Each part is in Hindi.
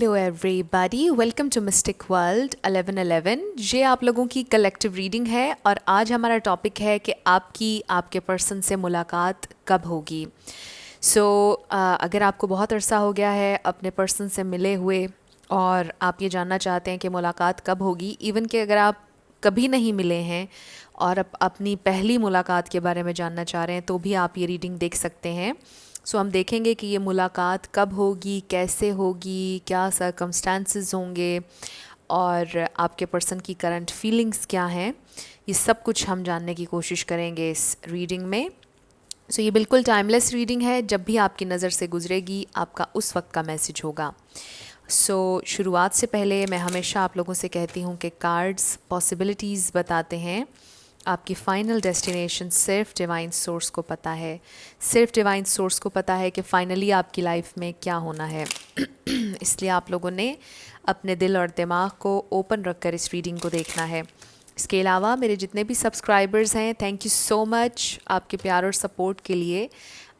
Hello everybody, welcome to mystic world 1111। ये आप लोगों की कलेक्टिव रीडिंग है और आज हमारा टॉपिक है कि आपके पर्सन से मुलाकात कब होगी। सो अगर आपको बहुत अरसा हो गया है अपने पर्सन से मिले हुए और आप ये जानना चाहते हैं कि मुलाकात कब होगी, इवन कि अगर आप कभी नहीं मिले हैं और अपनी पहली मुलाकात के बारे में जानना चाह रहे हैं, तो भी आप ये रीडिंग देख सकते हैं। सो हम देखेंगे कि ये मुलाकात कब होगी, कैसे होगी, क्या सर्कमस्टांसेस होंगे और आपके पर्सन की करंट फीलिंग्स क्या हैं। ये सब कुछ हम जानने की कोशिश करेंगे इस रीडिंग में। सो ये बिल्कुल टाइमलेस रीडिंग है, जब भी आपकी नज़र से गुजरेगी आपका उस वक्त का मैसेज होगा। शुरुआत से पहले मैं हमेशा आप लोगों से कहती हूँ कि कार्ड्स पॉसिबिलिटीज़ बताते हैं। आपकी फ़ाइनल डेस्टिनेशन सिर्फ डिवाइन सोर्स को पता है। सिर्फ डिवाइन सोर्स को पता है कि फ़ाइनली आपकी लाइफ में क्या होना है। इसलिए आप लोगों ने अपने दिल और दिमाग को ओपन रखकर इस रीडिंग को देखना है। इसके अलावा मेरे जितने भी सब्सक्राइबर्स हैं, थैंक यू सो मच आपके प्यार और सपोर्ट के लिए।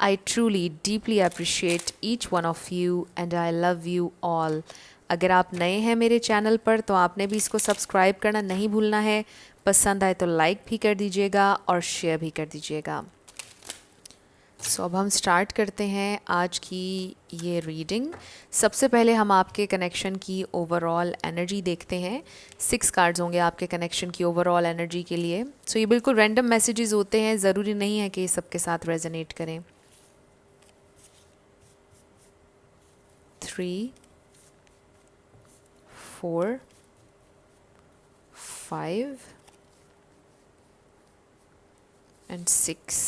I truly deeply appreciate each one of you and I love you all. अगर आप नए हैं मेरे चैनल पर तो आपने भी इसको सब्सक्राइब करना नहीं भूलना है। पसंद आए तो लाइक भी कर दीजिएगा और शेयर भी कर दीजिएगा। अब हम स्टार्ट करते हैं आज की ये रीडिंग। सबसे पहले हम आपके कनेक्शन की ओवरऑल एनर्जी देखते हैं। 6 कार्ड्स होंगे आपके कनेक्शन की ओवरऑल एनर्जी के लिए। ये बिल्कुल रैंडम मैसेजेस होते हैं, ज़रूरी नहीं है कि सबके साथ रेजोनेट करें। 3 4 5 and 6।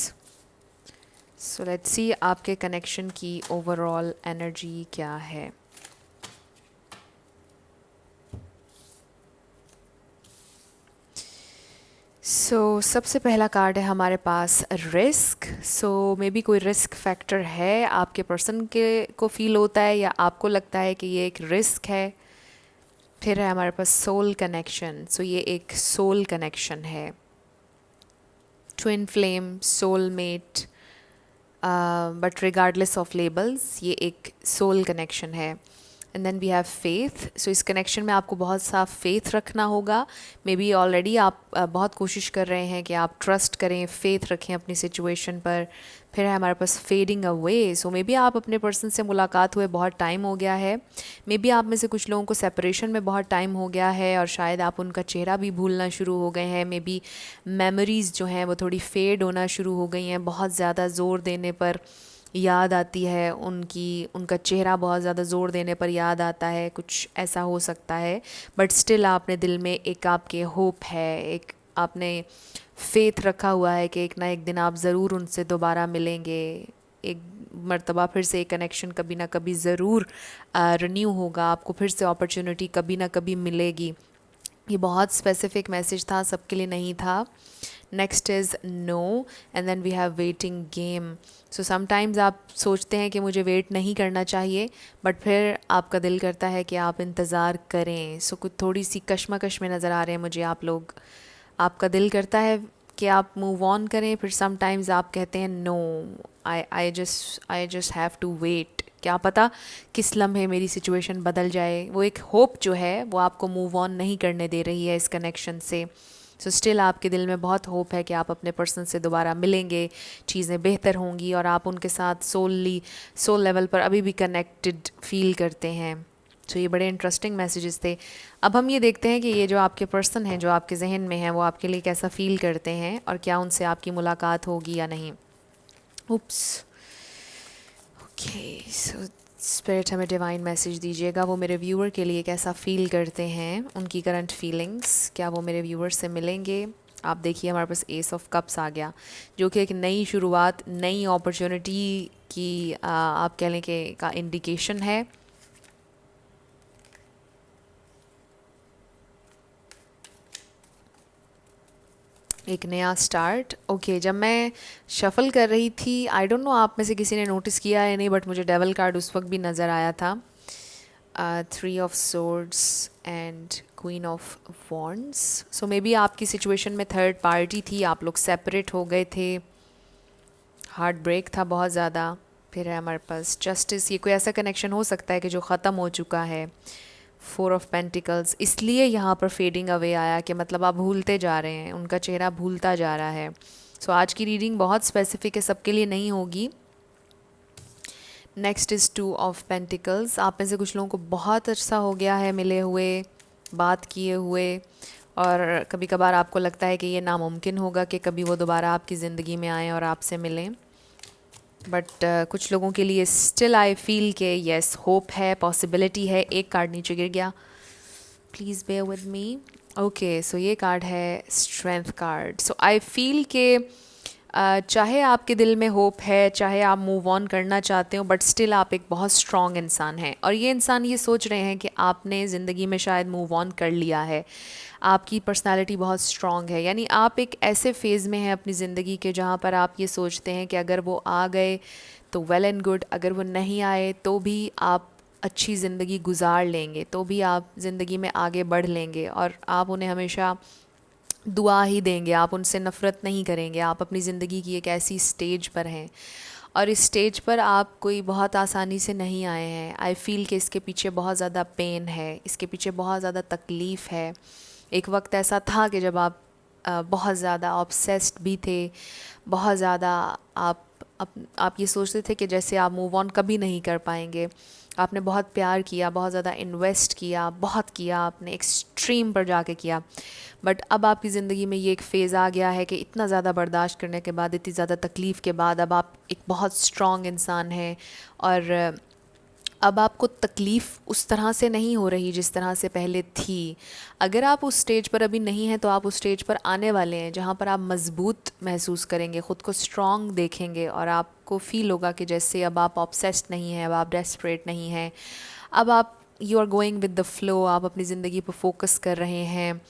सो लेट्स सी आपके कनेक्शन की ओवरऑल एनर्जी क्या है। सबसे पहला कार्ड है हमारे पास रिस्क। मे बी कोई रिस्क फैक्टर है आपके पर्सन के को फील होता है या आपको लगता है कि ये एक रिस्क है। फिर है हमारे पास सोल कनेक्शन। ये एक सोल कनेक्शन है। Twin flame, soulmate, but regardless of labels, ये एक सोल कनेक्शन है। And then we have faith. इस कनेक्शन में आपको बहुत सा फेथ रखना होगा। मे बी ऑलरेडी आप बहुत कोशिश कर रहे हैं कि आप ट्रस्ट करें, फेथ रखें अपनी सिचुएशन पर। फिर है हमारे पास फेडिंग अवे। मे बी आप अपने पर्सन से मुलाकात हुए बहुत टाइम हो गया है। मे बी आप में से कुछ लोगों को सेपरेशन में बहुत टाइम हो गया है और शायद आप उनका चेहरा भी भूलना शुरू हो गए हैं। मे बी मेमोरीज़ जो हैं वो थोड़ी फेड होना शुरू हो गई हैं। बहुत ज़्यादा ज़ोर देने पर याद आती है उनका चेहरा बहुत ज़्यादा ज़ोर देने पर याद आता है, कुछ ऐसा हो सकता है। बट स्टिल आपने दिल में एक आपके होप है, एक आपने फेथ रखा हुआ है कि एक ना एक दिन आप ज़रूर उनसे दोबारा मिलेंगे। एक मर्तबा फिर से एक कनेक्शन कभी ना कभी ज़रूर रिन्यू होगा, आपको फिर से अपॉर्चुनिटी कभी ना कभी मिलेगी। ये बहुत स्पेसिफिक मैसेज था, सबके लिए नहीं था। Next is no and then we have waiting game. Sometimes आप सोचते हैं कि मुझे वेट नहीं करना चाहिए, बट फिर आपका दिल करता है कि आप इंतज़ार करें। कुछ थोड़ी सी कश्मकश में नज़र आ रहे हैं मुझे आप लोग। आपका दिल करता है कि आप मूव ऑन करें, फिर समटाइम्स आप कहते हैं no, I just have to wait. क्या पता किस लम्हे मेरी सिचुएशन बदल जाए। वो एक होप जो है वो आपको मूव ऑन नहीं करने दे रही है इस कनेक्शन से। स्टिल आपके दिल में बहुत होप है कि आप अपने पर्सन से दोबारा मिलेंगे, चीज़ें बेहतर होंगी और आप उनके साथ सोल लेवल पर अभी भी कनेक्टेड फील करते हैं। ये बड़े इंटरेस्टिंग मैसेजेस थे। अब हम ये देखते हैं कि ये जो आपके पर्सन हैं, जो आपके जहन में हैं, वो आपके लिए कैसा फ़ील करते हैं और क्या उनसे आपकी मुलाकात होगी या नहीं। उप्स, ओके। स्पिरिट हमें डिवाइन मैसेज दीजिएगा, वो मेरे व्यूअर के लिए कैसा फ़ील करते हैं, उनकी करंट फीलिंग्स, क्या वो मेरे व्यूअर से मिलेंगे। आप देखिए हमारे पास एस ऑफ कप्स आ गया, जो कि एक नई शुरुआत, नई अपॉर्चुनिटी की आप कह लें कि का इंडिकेशन है। एक नया स्टार्ट। ओके, जब मैं शफ़ल कर रही थी, आई डोंट नो आप में से किसी ने नोटिस किया है नहीं, बट मुझे डेवल कार्ड उस वक्त भी नज़र आया था। 3 of swords and queen of wands. May be आपकी सिचुएशन में थर्ड पार्टी थी, आप लोग सेपरेट हो गए थे, हार्ट ब्रेक था बहुत ज़्यादा। फिर है हमारे पास जस्टिस। ये कोई ऐसा कनेक्शन हो सकता है कि जो ख़त्म हो चुका है। 4 ऑफ पेंटिकल्स, इसलिए यहाँ पर फेडिंग अवे आया कि मतलब आप भूलते जा रहे हैं, उनका चेहरा भूलता जा रहा है। सो आज की रीडिंग बहुत स्पेसिफिक है, सबके लिए नहीं होगी। Next is 2 of pentacles. आप में से कुछ लोगों को बहुत अच्छा हो गया है मिले हुए, बात किए हुए, और कभी कभार आपको लगता है कि ये नामुमकिन होगा कि कभी वो दोबारा आपकी ज़िंदगी में आएँ और आपसे मिलें। बट कुछ लोगों के लिए स्टिल आई फील के येस, होप है, पॉसिबिलिटी है। एक कार्ड नीचे गिर गया, please bear with me. Okay, so ये कार्ड है strength card. So I feel के चाहे आपके दिल में होप है, चाहे आप मूव ऑन करना चाहते हो, बट स्टिल आप एक बहुत स्ट्रॉन्ग इंसान हैं, और ये इंसान ये सोच रहे हैं कि आपने ज़िंदगी में शायद मूव ऑन कर लिया है। आपकी पर्सनालिटी बहुत स्ट्रॉन्ग है, यानी आप एक ऐसे फेज़ में हैं अपनी ज़िंदगी के जहाँ पर आप ये सोचते हैं कि अगर वो आ गए तो वेल एंड गुड, अगर वो नहीं आए तो भी आप अच्छी ज़िंदगी गुजार लेंगे, तो भी आप ज़िंदगी में आगे बढ़ लेंगे, और आप उन्हें हमेशा दुआ ही देंगे, आप उनसे नफ़रत नहीं करेंगे। आप अपनी ज़िंदगी की एक ऐसी स्टेज पर हैं, और इस स्टेज पर आप कोई बहुत आसानी से नहीं आए हैं। आई फ़ील कि इसके पीछे बहुत ज़्यादा पेन है, इसके पीछे बहुत ज़्यादा तकलीफ़ है। एक वक्त ऐसा था कि जब आप बहुत ज़्यादा ऑब्सेस्ड भी थे, बहुत ज़्यादा आप आप ये सोचते थे कि जैसे आप मूव ऑन कभी नहीं कर पाएंगे। आपने बहुत प्यार किया, बहुत ज़्यादा इन्वेस्ट किया, बहुत किया, आपने एक्सट्रीम पर जाके किया। बट अब आपकी ज़िंदगी में ये एक फ़ेज़ आ गया है कि इतना ज़्यादा बर्दाश्त करने के बाद, इतनी ज़्यादा तकलीफ़ के बाद, अब आप एक बहुत स्ट्रॉन्ग इंसान हैं, और अब आपको तकलीफ़ उस तरह से नहीं हो रही जिस तरह से पहले थी। अगर आप उस स्टेज पर अभी नहीं हैं तो आप उस स्टेज पर आने वाले हैं जहाँ पर आप मज़बूत महसूस करेंगे, ख़ुद को स्ट्रॉन्ग देखेंगे, और आपको फ़ील होगा कि जैसे अब आप ऑब्सेस्ड नहीं हैं, अब आप डेस्परेट नहीं हैं, अब आप you are going with the flow, आप अपनी ज़िंदगी पर फोकस कर रहे हैं।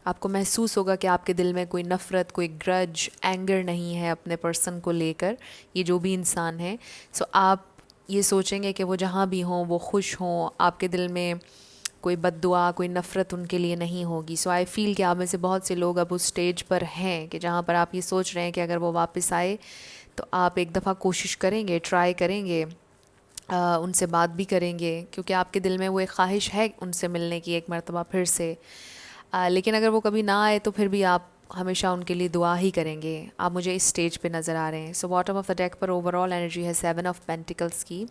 आपको महसूस होगा कि आपके दिल में कोई नफ़रत, कोई ग्रज, एंगर नहीं है अपने पर्सन को लेकर, ये जो भी इंसान है। सो आप ये सोचेंगे कि वो जहाँ भी हों वो खुश हों, आपके दिल में कोई बद्दुआ, कोई नफ़रत उनके लिए नहीं होगी। सो आई फ़ील कि आप में से बहुत से लोग अब उस स्टेज पर हैं कि जहाँ पर आप ये सोच रहे हैं कि अगर वो वापस आए तो आप एक दफ़ा कोशिश करेंगे, ट्राई करेंगे, उनसे बात भी करेंगे, क्योंकि आपके दिल में वो एक ख्वाहिश है उनसे मिलने की एक मरतबा फिर से। लेकिन अगर वो कभी ना आए तो फिर भी आप हमेशा उनके लिए दुआ ही करेंगे। आप मुझे इस स्टेज पे नज़र आ रहे हैं। So bottom of the deck पर ओवरऑल एनर्जी है 7 ऑफ पेंटिकल्स की।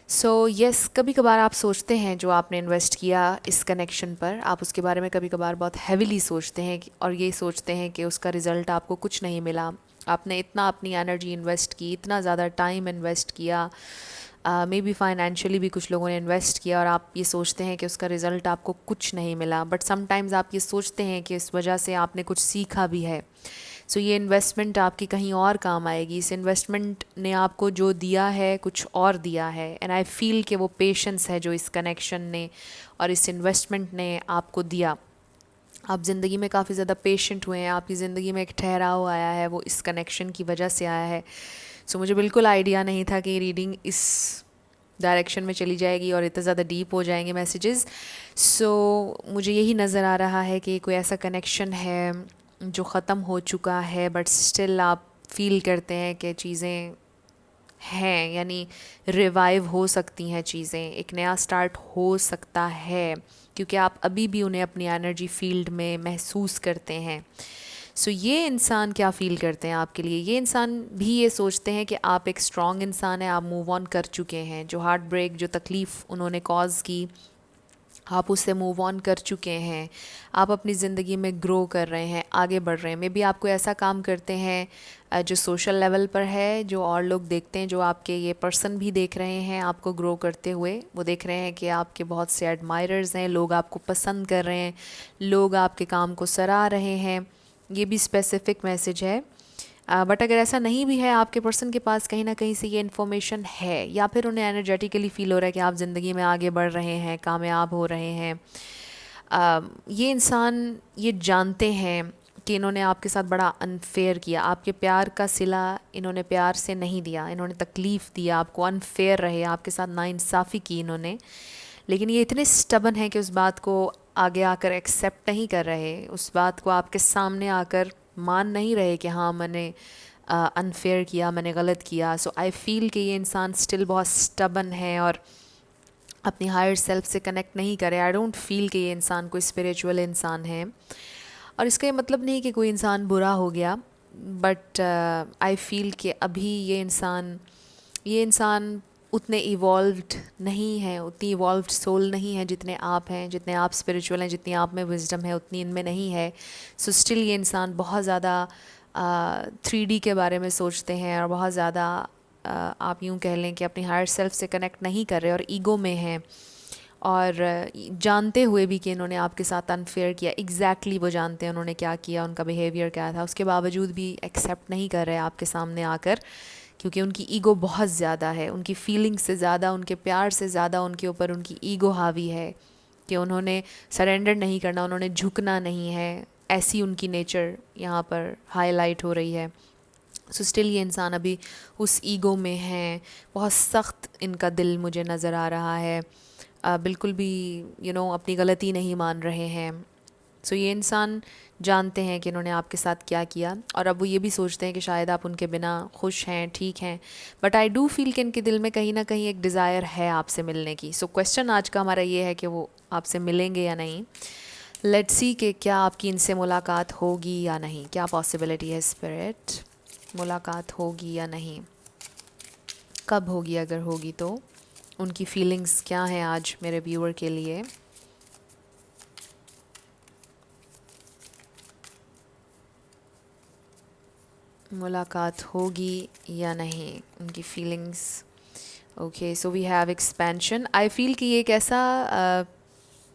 सो यस, कभी कभार आप सोचते हैं जो आपने इन्वेस्ट किया इस कनेक्शन पर, आप उसके बारे में कभी कभार बहुत हैविली सोचते हैं, और ये सोचते हैं कि उसका रिज़ल्ट आपको कुछ नहीं मिला। आपने इतना अपनी एनर्जी इन्वेस्ट की, इतना ज़्यादा टाइम इन्वेस्ट किया, मे बी फाइनेंशियली भी कुछ लोगों ने इन्वेस्ट किया, और आप ये सोचते हैं कि उसका रिज़ल्ट आपको कुछ नहीं मिला। बट समटाइम्स आप ये सोचते हैं कि इस वजह से आपने कुछ सीखा भी है। सो ये इन्वेस्टमेंट आपकी कहीं और काम आएगी। इस इन्वेस्टमेंट ने आपको जो दिया है कुछ और दिया है, एंड आई फील कि वो पेशेंस है जो इस कनेक्शन ने और इस इन्वेस्टमेंट ने आपको दिया। आप ज़िंदगी में काफ़ी ज़्यादा पेशेंट हुए हैं, आपकी ज़िंदगी में एक ठहराव आया है, वो इस कनेक्शन की वजह से आया है। सो मुझे बिल्कुल आइडिया नहीं था कि रीडिंग इस डायरेक्शन में चली जाएगी और इतना ज़्यादा डीप हो जाएंगे मैसेजेस। सो मुझे यही नज़र आ रहा है कि कोई ऐसा कनेक्शन है जो ख़त्म हो चुका है, बट स्टिल आप फील करते हैं कि चीज़ें हैं, यानी रिवाइव हो सकती हैं चीज़ें, एक नया स्टार्ट हो सकता है, क्योंकि आप अभी भी उन्हें अपनी एनर्जी फील्ड में महसूस करते हैं। सो ये इंसान क्या फ़ील करते हैं आपके लिए? ये इंसान भी ये सोचते हैं कि आप एक स्ट्रॉन्ग इंसान हैं, आप मूव ऑन कर चुके हैं। जो हार्ट ब्रेक, जो तकलीफ़ उन्होंने कॉज़ की, आप उससे मूव ऑन कर चुके हैं। आप अपनी ज़िंदगी में ग्रो कर रहे हैं, आगे बढ़ रहे हैं। मे बी आप कोई ऐसा काम करते हैं जो सोशल लेवल पर है, जो और लोग देखते हैं, जो आपके ये पर्सन भी देख रहे हैं आपको ग्रो करते हुए। वो देख रहे हैं कि आपके बहुत से एडमायरर्स हैं, लोग आपको पसंद कर रहे हैं, लोग आपके काम को सराह रहे हैं। ये भी स्पेसिफिक मैसेज है। बट अगर ऐसा नहीं भी है, आपके पर्सन के पास कहीं ना कहीं से ये इन्फॉर्मेशन है, या फिर उन्हें एनर्जेटिकली फ़ील हो रहा है कि आप ज़िंदगी में आगे बढ़ रहे हैं, कामयाब हो रहे हैं। ये इंसान ये जानते हैं कि इन्होंने आपके साथ बड़ा अनफेयर किया, आपके प्यार का सिला इन्होंने प्यार से नहीं दिया, इन्होंने तकलीफ़ दिया, आपको अनफेयर रहे, आपके साथ नाइंसाफ़ी की इन्होंने। लेकिन ये इतने स्टबन है कि उस बात को आगे आकर एक्सेप्ट नहीं कर रहे, उस बात को आपके सामने आकर मान नहीं रहे कि हाँ, मैंने अनफेयर किया, मैंने गलत किया। सो आई फील कि ये इंसान स्टिल बहुत स्टबन है और अपनी हायर सेल्फ से कनेक्ट नहीं करे। आई डोंट फील कि ये इंसान कोई स्पिरिचुअल इंसान है। और इसका ये मतलब नहीं कि कोई इंसान बुरा हो गया, बट आई फील कि अभी ये इंसान उतने इवॉल्व्ड नहीं है, उतनी इवॉल्व्ड सोल नहीं है जितने आप हैं, जितने आप स्पिरिचुअल हैं, जितनी आप में विजडम है उतनी इनमें नहीं है। सो स्टिल ये इंसान बहुत ज़्यादा 3D के बारे में सोचते हैं और बहुत ज़्यादा आप यूँ कह लें कि अपनी हायर सेल्फ से कनेक्ट नहीं कर रहे और ईगो में हैं। और जानते हुए भी कि इन्होंने आपके साथ अनफेयर किया, एग्जैक्टली वो जानते हैं उन्होंने क्या किया, उनका बिहेवियर क्या था, उसके बावजूद भी एक्सेप्ट नहीं कर रहे आपके सामने आकर, क्योंकि उनकी ईगो बहुत ज़्यादा है। उनकी फीलिंग्स से ज़्यादा, उनके प्यार से ज़्यादा उनके ऊपर उनकी ईगो हावी है कि उन्होंने सरेंडर नहीं करना, उन्होंने झुकना नहीं है। ऐसी उनकी नेचर यहाँ पर हाईलाइट हो रही है। सो स्टिल ये इंसान अभी उस ईगो में है। बहुत सख्त इनका दिल मुझे नज़र आ रहा है। बिल्कुल भी अपनी गलती नहीं मान रहे हैं। सो ये इंसान जानते हैं कि इन्होंने आपके साथ क्या किया और अब वो ये भी सोचते हैं कि शायद आप उनके बिना खुश हैं, ठीक हैं। बट आई डू फील कि इनके दिल में कहीं ना कहीं एक डिज़ायर है आपसे मिलने की। सो क्वेश्चन आज का हमारा ये है कि वो आपसे मिलेंगे या नहीं। लेट्स सी कि क्या आपकी इनसे मुलाकात होगी या नहीं, क्या पॉसिबिलिटी है स्पिरिट, मुलाकात होगी या नहीं, कब होगी, अगर होगी तो उनकी फीलिंग्स क्या हैं आज मेरे व्यूअर के लिए। मुलाकात होगी या नहीं, उनकी feelings. Okay, so we have expansion. I feel कि ये एक ऐसा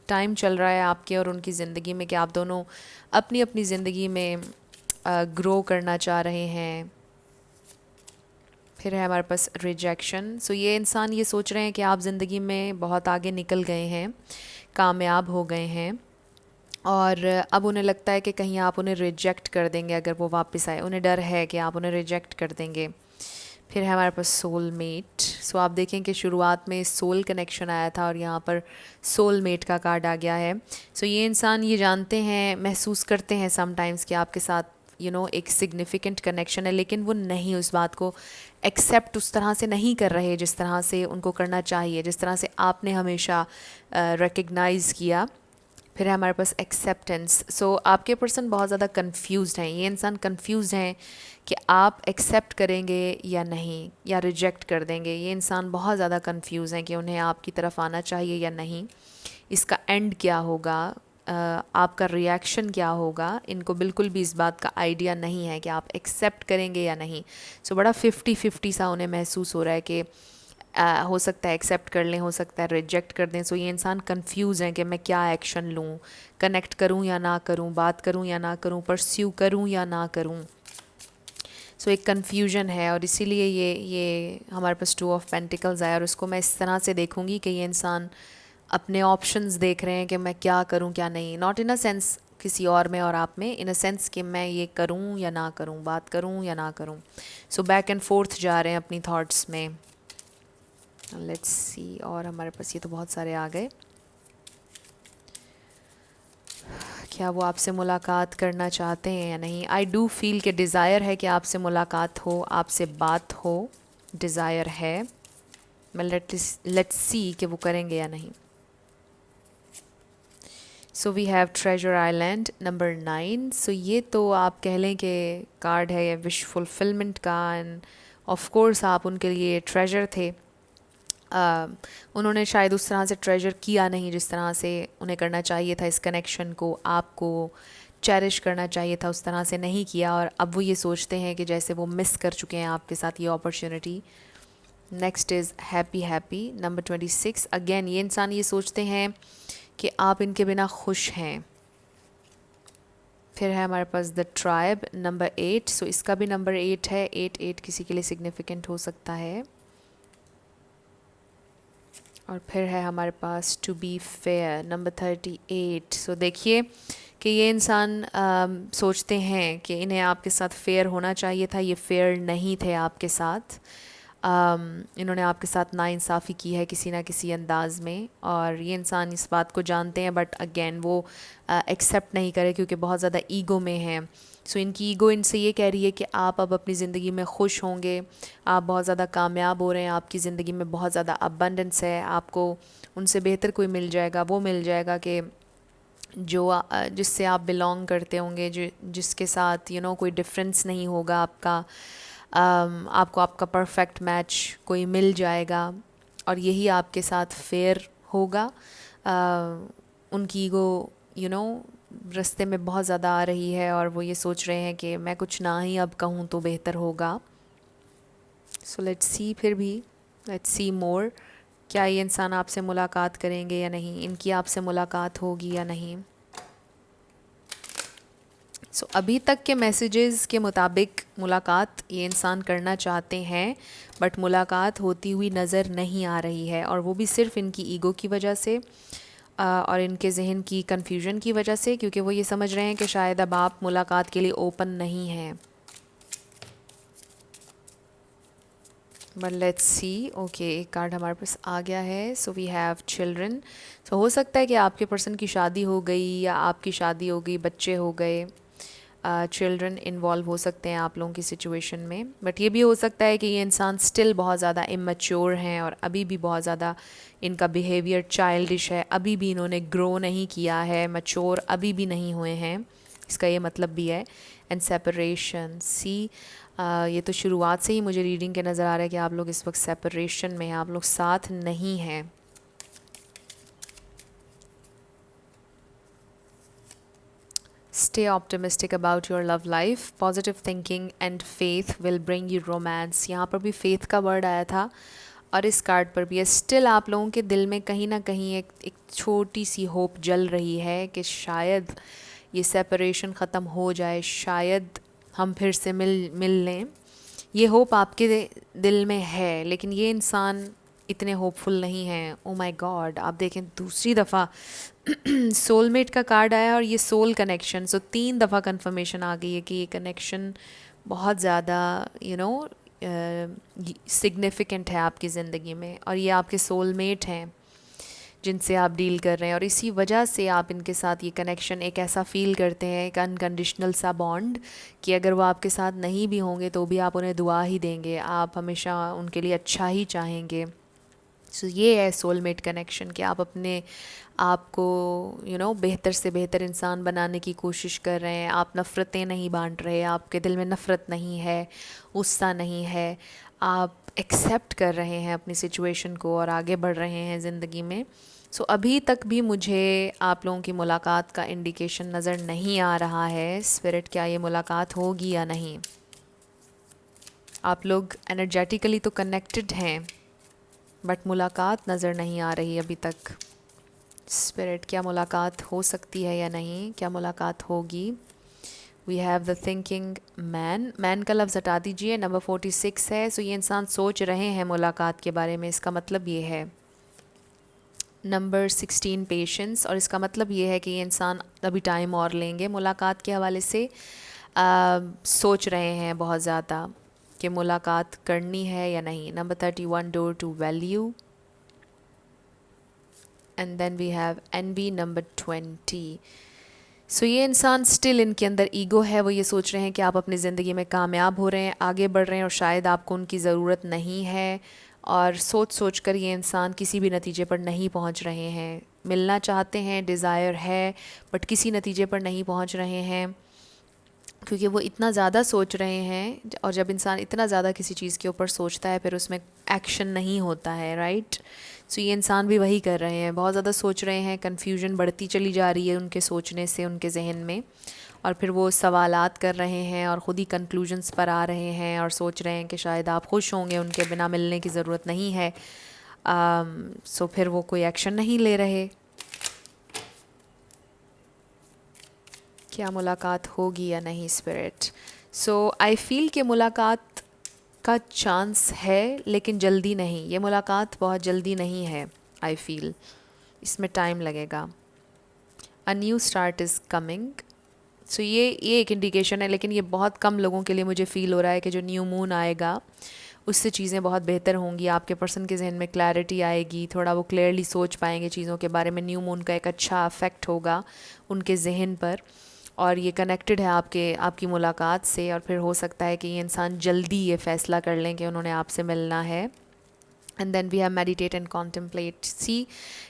टाइम चल रहा है आपके और उनकी ज़िंदगी में कि आप दोनों अपनी अपनी ज़िंदगी में ग्रो करना चाह रहे हैं। फिर है हमारे पास रिजेक्शन। सो ये इंसान ये सोच रहे हैं कि आप ज़िंदगी में बहुत आगे निकल गए हैं, कामयाब हो गए हैं और अब उन्हें लगता है कि कहीं आप उन्हें रिजेक्ट कर देंगे अगर वो वापस आए। उन्हें डर है कि आप उन्हें रिजेक्ट कर देंगे। फिर है हमारे पास सोल मेट। सो आप देखें कि शुरुआत में सोल कनेक्शन आया था और यहाँ पर सोल मेट का कार्ड आ गया है। सो ये इंसान ये जानते हैं, महसूस करते हैं समटाइम्स कि आपके साथ एक सिग्निफिकेंट कनेक्शन है, लेकिन वो नहीं उस बात को एक्सेप्ट उस तरह से नहीं कर रहे जिस तरह से उनको करना चाहिए, जिस तरह से आपने हमेशा रिकग्नाइज़ किया। फिर है हमारे पास एक्सेप्टेंस। सो आपके पर्सन बहुत ज़्यादा कंफ्यूज्ड हैं। ये इंसान कंफ्यूज हैं कि आप एक्सेप्ट करेंगे या नहीं, या रिजेक्ट कर देंगे। ये इंसान बहुत ज़्यादा कंफ्यूज हैं कि उन्हें आपकी तरफ आना चाहिए या नहीं, इसका एंड क्या होगा, आपका रिएक्शन क्या होगा। इनको बिल्कुल भी इस बात का आइडिया नहीं है कि आप एक्सेप्ट करेंगे या नहीं। सो बड़ा 50-50 सा उन्हें महसूस हो रहा है कि हो सकता है एक्सेप्ट कर लें, हो सकता है रिजेक्ट कर दें। सो ये इंसान कंफ्यूज हैं कि मैं क्या एक्शन लूँ, कनेक्ट करूँ या ना करूँ, बात करूँ या ना करूँ, परस्यू करूँ या ना करूँ। सो एक कन्फ्यूजन है और इसीलिए ये हमारे पास 2 ऑफ पेंटिकल्स आया और उसको मैं इस तरह से देखूँगी कि ये इंसान अपने ऑप्शंस देख रहे हैं कि मैं क्या करूं क्या नहीं। नॉट इन अ सेंस किसी और में और आप में, इन अ सेंस कि मैं ये करूं या ना करूं, बात करूं या ना करूं। सो बैक एंड फोर्थ जा रहे हैं अपनी थॉट्स में। लेट्स सी, और हमारे पास ये तो बहुत सारे आ गए। क्या वो आपसे मुलाकात करना चाहते हैं या नहीं। आई डू फील कि डिज़ायर है कि आपसे मुलाकात हो, आपसे बात हो, डिज़ायर है। मैं लेट्स सी कि वो करेंगे या नहीं। So we have treasure island number 9। So ये तो आप कह लें कि कार्ड है ये विश फुलफिलमेंट का, एंड ऑफ कोर्स आप उनके लिए ट्रेजर थे। उन्होंने शायद उस तरह से ट्रेजर किया नहीं जिस तरह से उन्हें करना चाहिए था। इस कनेक्शन को आपको चेरिश करना चाहिए था, उस तरह से नहीं किया और अब वो ये सोचते हैं कि जैसे वो मिस कर चुके हैं आपके साथ ये opportunity. Next is happy happy number 26। Again ये इंसान ये सोचते हैं कि आप इनके बिना खुश हैं। फिर है हमारे पास द ट्राइब नंबर 8। सो इसका भी नंबर 8 है। 8 किसी के लिए सिग्निफिकेंट हो सकता है। और फिर है हमारे पास टू बी फेयर नंबर 38। सो देखिए कि ये इंसान सोचते हैं कि इन्हें आपके साथ फेयर होना चाहिए था, ये फेयर नहीं थे आपके साथ। इन्होंने आपके साथ नाइंसाफ़ी की है किसी ना किसी अंदाज़ में और ये इंसान इस बात को जानते हैं, बट अगेन वो एक्सेप्ट नहीं करे क्योंकि बहुत ज़्यादा ईगो में है। सो इनकी ईगो इनसे ये कह रही है कि आप अब अपनी ज़िंदगी में खुश होंगे, आप बहुत ज़्यादा कामयाब हो रहे हैं, आपकी ज़िंदगी में बहुत ज़्यादा अबंडेंस है, आपको उनसे बेहतर कोई मिल जाएगा, वो मिल जाएगा कि जो जिससे आप बिलोंग करते होंगे, जिसके साथ कोई डिफरेंस नहीं होगा आपका। आपको आपका परफेक्ट मैच कोई मिल जाएगा और यही आपके साथ फेयर होगा। उनकी ईगो यू नो रास्ते में बहुत ज़्यादा आ रही है और वो ये सोच रहे हैं कि मैं कुछ ना ही अब कहूँ तो बेहतर होगा। सो लेट्स सी, फिर भी लेट्स सी मोर, क्या ये इंसान आपसे मुलाकात करेंगे या नहीं, इनकी आपसे मुलाकात होगी या नहीं। सो अभी तक के मैसेजेस के मुताबिक मुलाकात ये इंसान करना चाहते हैं, बट मुलाकात होती हुई नज़र नहीं आ रही है, और वो भी सिर्फ इनकी ईगो की वजह से और इनके जहन की कन्फ्यूजन की वजह से, क्योंकि वो ये समझ रहे हैं कि शायद अब आप मुलाकात के लिए ओपन नहीं हैं। But let's see. ओके, एक कार्ड हमारे पास आ गया है। So we have children. सो हो सकता है कि आपके पर्सन की शादी हो गई या आपकी शादी हो गई, बच्चे हो गए, चिल्ड्रन इन्वॉल्व हो सकते हैं आप लोगों की सिचुएशन में। बट ये भी हो सकता है कि ये इंसान स्टिल बहुत ज़्यादा इमेच्योर हैं और अभी भी बहुत ज़्यादा इनका बिहेवियर चाइल्डिश है, अभी भी इन्होंने ग्रो नहीं किया है, मैच्योर अभी भी नहीं हुए हैं, इसका ये मतलब भी है। एंड सेपरेशन, सी ये तो शुरुआत से ही मुझे रीडिंग के नज़र आ रहा है कि आप लोग इस वक्त सेपरेशन में हैं, आप लोग साथ नहीं हैं। Stay optimistic about your love life. Positive thinking and faith will bring you romance. यहाँ पर भी faith का वर्ड आया था और इस कार्ड पर भी है। स्टिल आप लोगों के दिल में कहीं ना कहीं एक छोटी सी होप जल रही है कि शायद ये सेपरेशन ख़त्म हो जाए, शायद हम फिर से मिल लें। ये होप आपके दिल में है, लेकिन ये इंसान इतने होपफुल नहीं हैं। ओ माय गॉड, आप देखें दूसरी दफ़ा सोलमेट का कार्ड आया और ये सोल कनेक्शन। सो 3 दफ़ा कंफर्मेशन आ गई है कि ये कनेक्शन बहुत ज़्यादा सिग्निफिकेंट है आपकी ज़िंदगी में, और ये आपके सोलमेट हैं जिनसे आप डील कर रहे हैं, और इसी वजह से आप इनके साथ ये कनेक्शन एक ऐसा फ़ील करते हैं, एक अनकंडीशनल सा बॉन्ड, कि अगर वो आपके साथ नहीं भी होंगे तो भी आप उन्हें दुआ ही देंगे, आप हमेशा उनके लिए अच्छा ही चाहेंगे। सो ये है सोलमेट कनेक्शन, कि आप अपने आप को बेहतर से बेहतर इंसान बनाने की कोशिश कर रहे हैं, आप नफ़रतें नहीं बांट रहे, आपके दिल में नफ़रत नहीं है, गुस्सा नहीं है, आप एक्सेप्ट कर रहे हैं अपनी सिचुएशन को और आगे बढ़ रहे हैं ज़िंदगी में। सो अभी तक भी मुझे आप लोगों की मुलाकात का इंडिकेशन नज़र नहीं आ रहा है। स्पिरिट, क्या ये मुलाकात होगी या नहीं? आप लोग एनर्जेटिकली तो कनेक्टेड हैं, बट मुलाकात नज़र नहीं आ रही अभी तक। स्पिरिट, क्या मुलाकात हो सकती है या नहीं, क्या मुलाकात होगी? We have the thinking man. Man का लफ्ज़ हटा दीजिए, नंबर 46 है। सो ये इंसान सोच रहे हैं मुलाकात के बारे में, इसका मतलब ये है। नंबर 16 पेशेंस, और इसका मतलब ये है कि ये इंसान अभी टाइम और लेंगे मुलाकात के हवाले से। सोच रहे हैं बहुत ज़्यादा कि मुलाकात करनी है या नहीं। Number 31 door to value, and then we have envy number 20। So ये इंसान स्टिल, इनके अंदर ईगो है, वो ये सोच रहे हैं कि आप अपनी ज़िंदगी में कामयाब हो रहे हैं, आगे बढ़ रहे हैं, और शायद आपको उनकी ज़रूरत नहीं है, और सोच सोच कर ये इंसान किसी भी नतीजे पर नहीं पहुंच रहे हैं। मिलना चाहते हैं, डिज़ायर है, बट किसी नतीजे पर नहीं पहुंच रहे हैं, क्योंकि वो इतना ज़्यादा सोच रहे हैं, और जब इंसान इतना ज़्यादा किसी चीज़ के ऊपर सोचता है फिर उसमें एक्शन नहीं होता है, राइट? सो ये इंसान भी वही कर रहे हैं, बहुत ज़्यादा सोच रहे हैं, कन्फ्यूजन बढ़ती चली जा रही है उनके सोचने से उनके जहन में, और फिर वो सवालात कर रहे हैं और ख़ुद ही कंक्लूजन्स पर आ रहे हैं और सोच रहे हैं कि शायद आप खुश होंगे, उनके बिना मिलने की ज़रूरत नहीं है। सो फिर वो कोई एक्शन नहीं ले रहे। क्या मुलाकात होगी या नहीं स्पिरिट? सो आई फील कि मुलाकात का चांस है, लेकिन जल्दी नहीं, ये मुलाकात बहुत जल्दी नहीं है। आई फील इसमें टाइम लगेगा। A new start is coming. So ये एक इंडिकेशन है, लेकिन ये बहुत कम लोगों के लिए मुझे फ़ील हो रहा है कि जो न्यू मून आएगा उससे चीज़ें बहुत बेहतर होंगी, आपके पर्सन के जहन में क्लैरिटी आएगी, थोड़ा वो क्लियरली सोच पाएंगे चीज़ों के बारे में। न्यू मून का एक अच्छा अफेक्ट होगा उनके जहन पर, और ये कनेक्टेड है आपकी मुलाकात से, और फिर हो सकता है कि ये इंसान जल्दी ये फ़ैसला कर लें कि उन्होंने आपसे मिलना है। And then we have meditate and contemplate. See,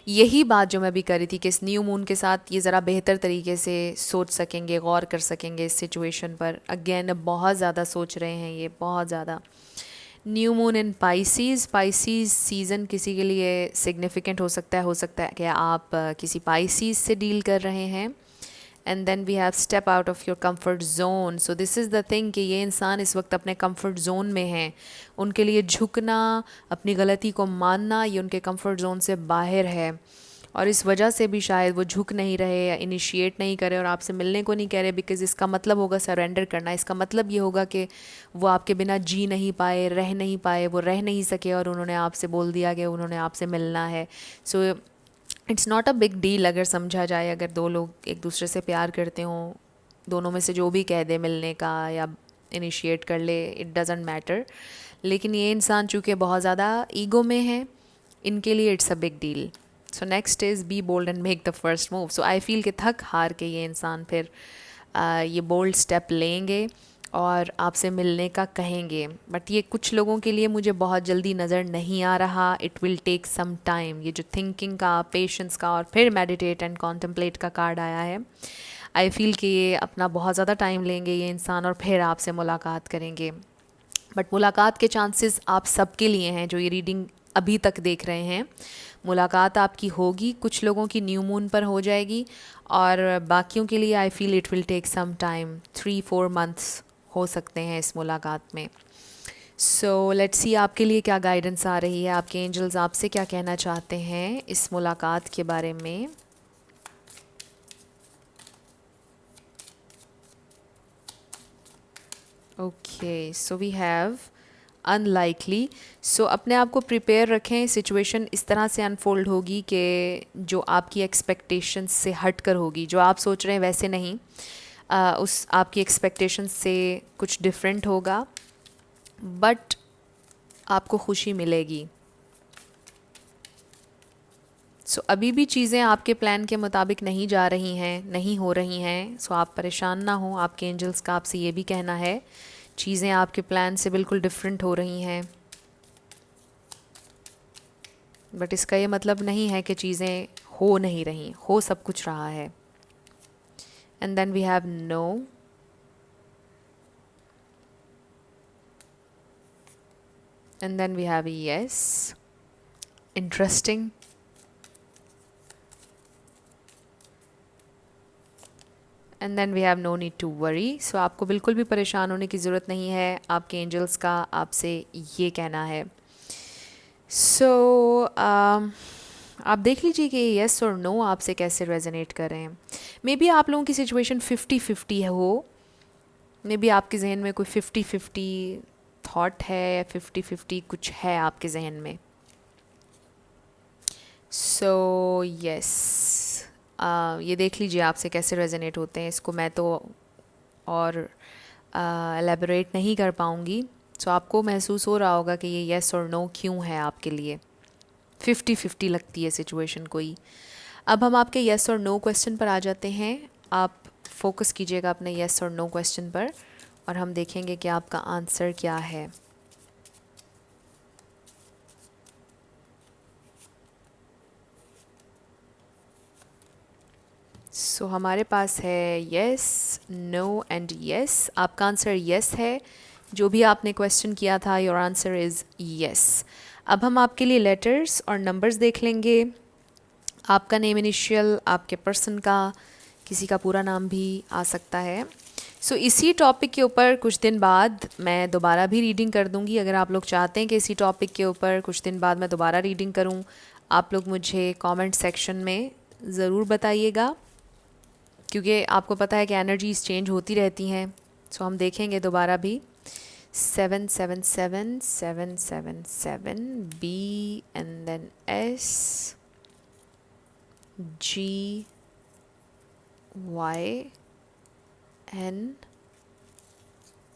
यही बात जो मैं भी कर रही थी कि इस न्यू मून के साथ ये ज़रा बेहतर तरीके से सोच सकेंगे, गौर कर सकेंगे इस सिचुएशन पर। अगेन बहुत ज़्यादा सोच रहे हैं ये, बहुत ज़्यादा। New moon in Pisces season किसी के लिए सिग्निफिकेंट हो सकता है कि आप किसी पाइसीज़ से डील कर रहे हैं। And then we have step out of your comfort zone. So this is the thing कि ये इंसान इस वक्त अपने कंफर्ट जोन में हैं। उनके लिए झुकना, अपनी गलती को मानना, ये उनके कंफर्ट जोन से बाहर है, और इस वजह से भी शायद वो झुक नहीं रहे या इनिशिएट नहीं करे और आपसे मिलने को नहीं कह रहे, बिकॉज़ इसका मतलब होगा सरेंडर करना। इसका मतलब ये होगा कि वो आपके बिना जी नहीं पाए, रह नहीं पाए, वो रह नहीं सके और उन्होंने आपसे बोल दिया कि उन्होंने आपसे मिलना है। So it's not a big deal अगर समझा जाए, अगर दो लोग एक दूसरे से प्यार करते हों, दोनों में से जो भी कह दे मिलने का या इनिशिएट कर ले, इट डजेंट मैटर। लेकिन ये इंसान चूँकि बहुत ज़्यादा ईगो में है, इनके लिए it's a big deal. So next is be bold and make the first move. So I feel कि थक हार के ये इंसान फिर ये बोल्ड स्टेप लेंगे और आपसे मिलने का कहेंगे। बट ये कुछ लोगों के लिए मुझे बहुत जल्दी नज़र नहीं आ रहा। It will take some time. ये जो थिंकिंग का, पेशेंस का और फिर मेडिटेट एंड कॉन्टम्पलेट का कार्ड आया है, आई फील कि ये अपना बहुत ज़्यादा टाइम लेंगे ये इंसान और फिर आपसे मुलाकात करेंगे। बट मुलाकात के चांसेस आप सबके लिए हैं जो ये रीडिंग अभी तक देख रहे हैं। मुलाकात आपकी होगी, कुछ लोगों की न्यू मून पर हो जाएगी, और बाकियों के लिए I feel it will take some time, 3-4 months हो सकते हैं इस मुलाकात में। सो लेट्स सी आपके लिए क्या गाइडेंस आ रही है, आपके एंजल्स आपसे क्या कहना चाहते हैं इस मुलाकात के बारे में। Okay, so we have unlikely. So अपने आप को प्रिपेयर रखें, सिचुएशन इस तरह से अनफोल्ड होगी कि जो आपकी एक्सपेक्टेशंस से हट कर होगी, जो आप सोच रहे हैं वैसे नहीं, उस आपकी एक्सपेक्टेशंस से कुछ डिफरेंट होगा, बट आपको खुशी मिलेगी। सो अभी भी चीज़ें आपके प्लान के मुताबिक नहीं जा रही हैं, नहीं हो रही हैं। सो आप परेशान ना हो, आपके एंजल्स का आपसे ये भी कहना है चीज़ें आपके प्लान से बिल्कुल डिफरेंट हो रही हैं, बट इसका ये मतलब नहीं है कि चीज़ें हो नहीं रही, हो सब कुछ रहा है। And then we have no, and then we have yes, interesting, and then we have no need to worry. So आपको बिल्कुल भी परेशान होने की ज़रूरत नहीं है, आपके एंजल्स का आपसे ये कहना है। सो आप देख लीजिए कि येस और नो आपसे कैसे रेजोनेट कर रहे हैं। मे बी आप लोगों की सिचुएशन 50-50 हो, मे बी आपके जहन में कोई 50-50 थॉट है, 50-50 कुछ है आपके जहन में। सो यस, ये देख लीजिए आपसे कैसे रेजोनेट होते हैं। इसको मैं तो और एलेबोरेट नहीं कर पाऊँगी। सो आपको महसूस हो रहा होगा कि ये येस और नो क्यों है आपके लिए। 50-50 लगती है सिचुएशन कोई। अब हम आपके येस और नो क्वेश्चन पर आ जाते हैं। आप फोकस कीजिएगा अपने येस और नो क्वेश्चन पर, और हम देखेंगे कि आपका आंसर क्या है। सो हमारे पास है येस, नो एंड येस। आपका आंसर येस है। जो भी आपने क्वेश्चन किया था, योर आंसर इज़ येस। अब हम आपके लिए लेटर्स और नंबर्स देख लेंगे। आपका नेम इनिशियल, आपके पर्सन का, किसी का पूरा नाम भी आ सकता है। सो इसी टॉपिक के ऊपर कुछ दिन बाद मैं दोबारा भी रीडिंग कर दूंगी। अगर आप लोग चाहते हैं कि इसी टॉपिक के ऊपर कुछ दिन बाद मैं दोबारा रीडिंग करूं, आप लोग मुझे कमेंट सेक्शन में ज़रूर बताइएगा, क्योंकि आपको पता है कि एनर्जीज चेंज होती रहती हैं। सो हम देखेंगे दोबारा भी। 777 B and then S, G, Y, N,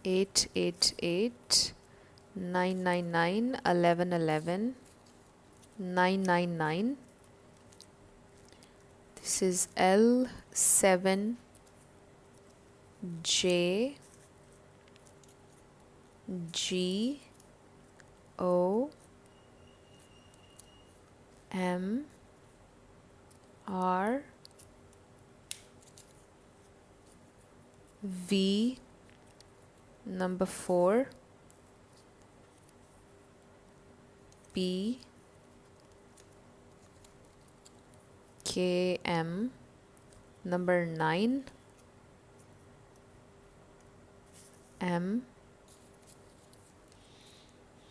888, 999, 1111, 999. This is L, 7, J G O M R V number 4 P K M number 9 M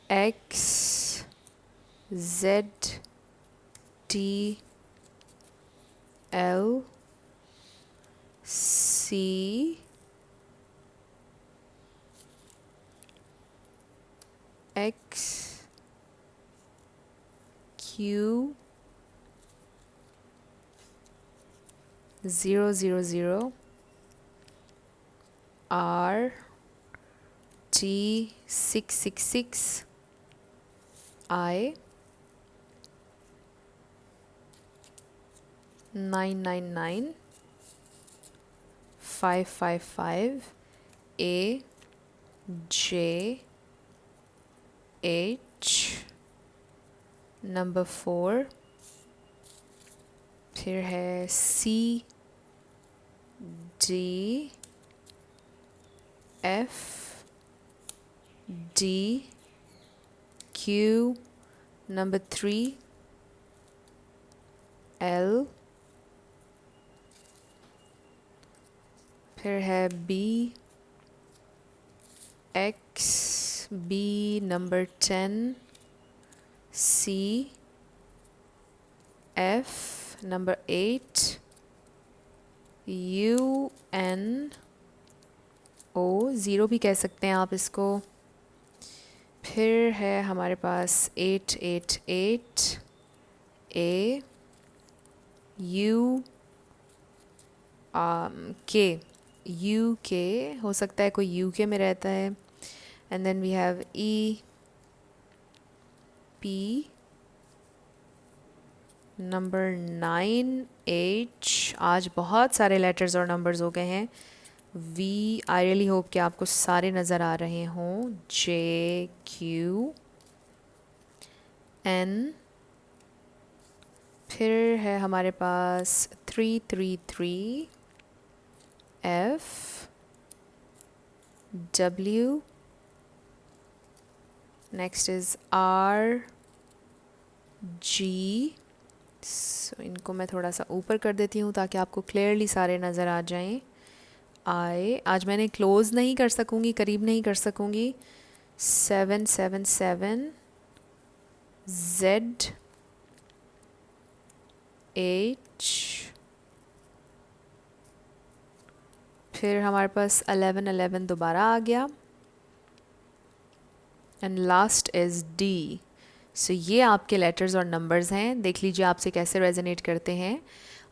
X Z T L C X Q 000 R T 666 I 999 555 A J H number 4 फिर है C D F D Q number 3 L फिर है B X B number 10 C F number 8 U N O 0 भी कह सकते हैं आप इसको। फिर है हमारे पास 888 A U K U K हो सकता है कोई UK में रहता है। And then we have E P number 9H। आज बहुत सारे लेटर्स और नंबर्स हो गए हैं। V आई रियली होप कि आपको सारे नज़र आ रहे हों। J Q N फिर है हमारे पास 333 F W next is R G। सो इनको मैं थोड़ा सा ऊपर कर देती हूँ ताकि आपको क्लियरली सारे नज़र आ जाएं। आज मैंने क्लोज़ नहीं कर सकूँगी, करीब नहीं कर सकूँगी। 777 Z H फिर हमारे पास 1111 दोबारा आ गया एंड लास्ट इज़ D। सो ये आपके लेटर्स और नंबर्स हैं। देख लीजिए आपसे कैसे रेजोनेट करते हैं।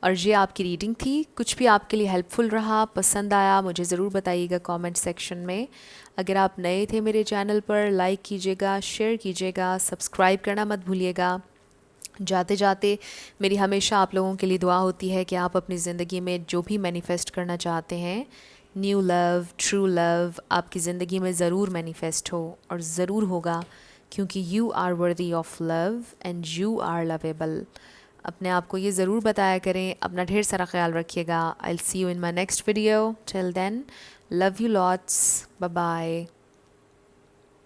और ये आपकी रीडिंग थी। कुछ भी आपके लिए हेल्पफुल रहा, पसंद आया, मुझे ज़रूर बताइएगा कमेंट सेक्शन में। अगर आप नए थे मेरे चैनल पर, लाइक कीजिएगा, शेयर कीजिएगा, सब्सक्राइब करना मत भूलिएगा। जाते जाते मेरी हमेशा आप लोगों के लिए दुआ होती है कि आप अपनी ज़िंदगी में जो भी मैनिफेस्ट करना चाहते हैं, न्यू लव, ट्रू लव, आपकी ज़िंदगी में ज़रूर मैनिफेस्ट हो और ज़रूर होगा, क्योंकि you are worthy of love and you are lovable. अपने आप को ये ज़रूर बताया करें। अपना ढेर सारा ख्याल रखिएगा। I will see you in my next video. Till then, love you lots, bye bye.